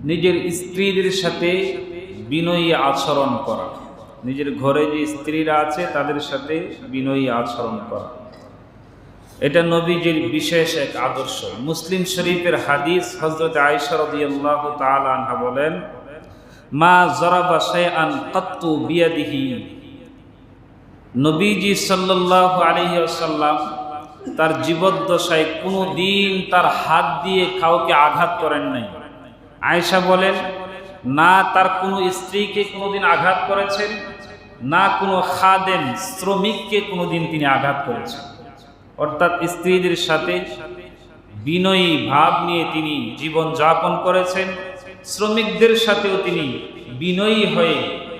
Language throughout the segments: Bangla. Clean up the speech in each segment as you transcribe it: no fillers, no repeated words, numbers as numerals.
নিজের স্ত্রীদের সাথে বিনয়ী আচরণ করা, নিজের ঘরে যে স্ত্রীরা আছে তাদের সাথে বিনয়ী আচরণ করা, এটা নবীজির বিশেষ এক আদর্শ। মুসলিম শরীফের হাদিস, হযরত আয়েশা রাদিয়াল্লাহু তাআলা আনহা বলেন, মা যারাবা শাইআন কাত্তু বিয়াদিহি, নবীজি সাল্লাল্লাহু আলাইহি ওয়াসাল্লাম তার জীবদ্দশায় কোনো দিন তার হাত দিয়ে কাউকে আঘাত করেন নাই। আয়েশা বলেন, না তার কোনো স্ত্রীকে কোনোদিন আঘাত করেছেন, না কোনো খাদেম শ্রমিককে কোনোদিন তিনি আঘাত করেছেন। অর্থাৎ স্ত্রীদের সাথে বিনয়ী ভাব নিয়ে তিনি জীবন যাপন করেছেন, শ্রমিকদের সাথেও তিনি বিনয়ী হয়ে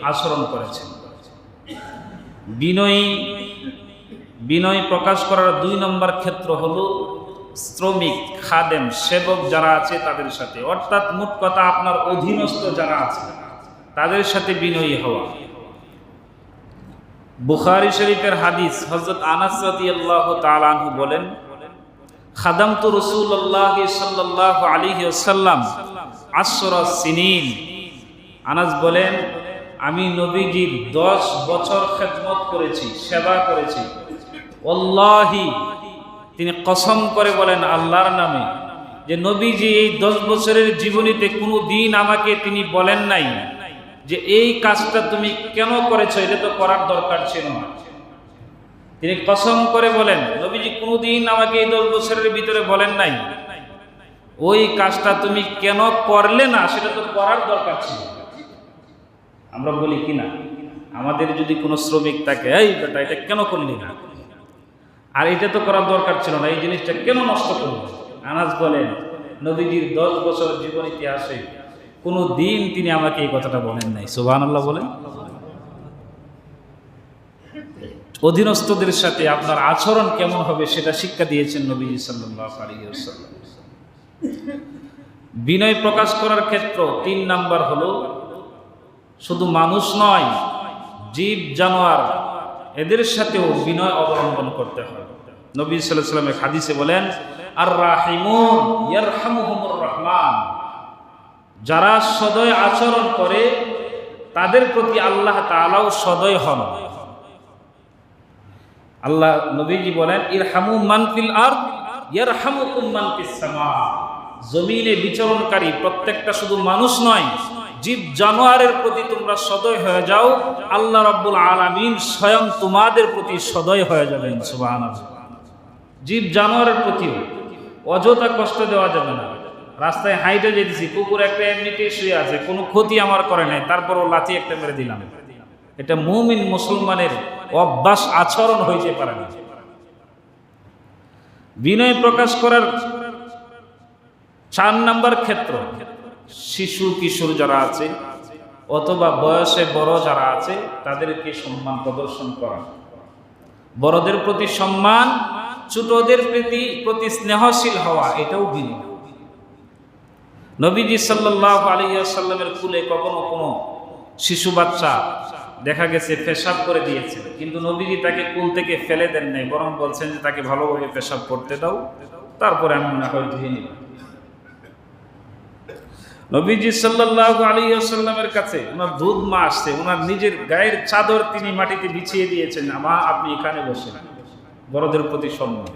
আচরণ করেছেন। বিনয় প্রকাশ করার 2 নম্বর ক্ষেত্র হলো শ্রমিক, খাদেম, সেবক যারা আছে তাদের সাথে, অর্থাৎ মোট কথা আপনার অধীনস্থ যারা আছে তাদের সাথে বিনয়ী হওয়া। বুখারী শরীফের হাদিস, হযরত আনাস রাদিয়াল্লাহু তাআলা আনহু বলেন, খাদামতু রাসূলুল্লাহ সাল্লাল্লাহু আলাইহি ওয়াসাল্লাম 10 সিনিন। আনাস বলেন, আমি নবীজির 10 বছর খেদমত করেছি, সেবা করেছি। ওয়াল্লাহি, তিনি কসম করে বলেন আল্লাহর নামে, যে নবীজি এই 10 বছরের জীবনীতে কোনো দিন আমাকে তিনি বলেন নাই যে এই কাজটা তুমি কেন করেছো, এটা তো করার দরকার ছিল না। তিনি কসম করে বলেন, নবীজি কোনোদিন আমাকে এই 10 বছরের ভিতরে বলেন নাই ওই কাজটা তুমি কেন করলে না, সেটা তো করার দরকার ছিল। আমরা বলি কি না, আমাদের যদি কোনো শ্রমিক থাকে, এই বেটা এটা কেন করলি না, আর এটা তো করার দরকার ছিল না, এই জিনিসটা কেন নষ্ট করলি। আনাস বলেন, নবীজির 10 বছর জীবন ইতিহাসে কোনো দিন তিনি আমাকে এই কথাটা বলেন নাই। সুবহানাল্লাহ বলেন। অধীনস্থদের সাথে আপনার আচরণ কেমন হবে সেটা শিক্ষা দিয়েছেন নবীজি সাল্লাল্লাহু আলাইহি ওয়াসাল্লাম। বিনয় প্রকাশ করার ক্ষেত্র 3 নাম্বার হলো, শুধু মানুষ নয়, জীব জানোয়ার এদের সাথেও বিনয় অবলম্বন করতে হয়। নবী সাল্লাল্লাহু আলাইহি ওয়াসাল্লাম হাদিসে বলেন, আর রাহিমুন ইয়ারহামুহুমুর রহমান, যারা সদয় আচরণ করে তাদের প্রতি আল্লাহ তাআলাও সদয় হন। আল্লাহ নবীজি বলেন, ইরহামু মান ফিল আরদ ইয়ারহামুকুম মান ফিস সামা, জমিনে বিচরণকারী প্রত্যেকটা শুধু মানুষ নয়, জীব জানোয়ারের প্রতি তোমরা সদয় হয়ে যাও, আল্লাহ রাব্বুল আলামিন স্বয়ং তোমাদের প্রতি সদয় হয়ে যাবেন। সুবহানাল্লাহ। জীব জানোয়ারের প্রতিও অযথা কষ্ট দেওয়া যাবে না। রাস্তায় হাইটে যেতেছি, কুকুর একটা এমনিতেই শুয়ে আছে, কোনো ক্ষতি আমার করে নাই, তারপরও লাথি একটা মেরে দিলাম, এটা মুমিন মুসলমানের অভ্যাস আচরণ হইতে পারে না। বিনয় প্রকাশ করার 4 নম্বর ক্ষেত্র, শিশু কিশোর যারা আছে অথবা বয়সে বড় যারা আছে তাদেরকে সম্মান প্রদর্শন করা, বড়দের প্রতি সম্মান, ছোটদের প্রতি স্নেহশীল হওয়া, এটাও বিনয়। নবীজি সাল্লাল্লাহু আলাইহি ওয়াসাল্লামের কুলে কখনো কোনো শিশু বাচ্চা দেখা গেছে পেশাব করে দিয়েছে, কিন্তু নবীজি তাকে কুল থেকে ফেলে দেন নাই, বরং বলছেন যে তাকে ভালোভাবে পেশাব করতে দাও, তারপরে আমি না হয় ধুয়ে নিব। নবীজি সাল্লাল্লাহু আলাইহি ওয়াসাল্লামের কাছে ওনার দুধ মা আসছে, ওনার নিজের গায়ের চাদর তিনি মাটিতে বিছিয়ে দিয়েছেন, মা আপনি এখানে বসেন, বড়দের প্রতি সম্মান।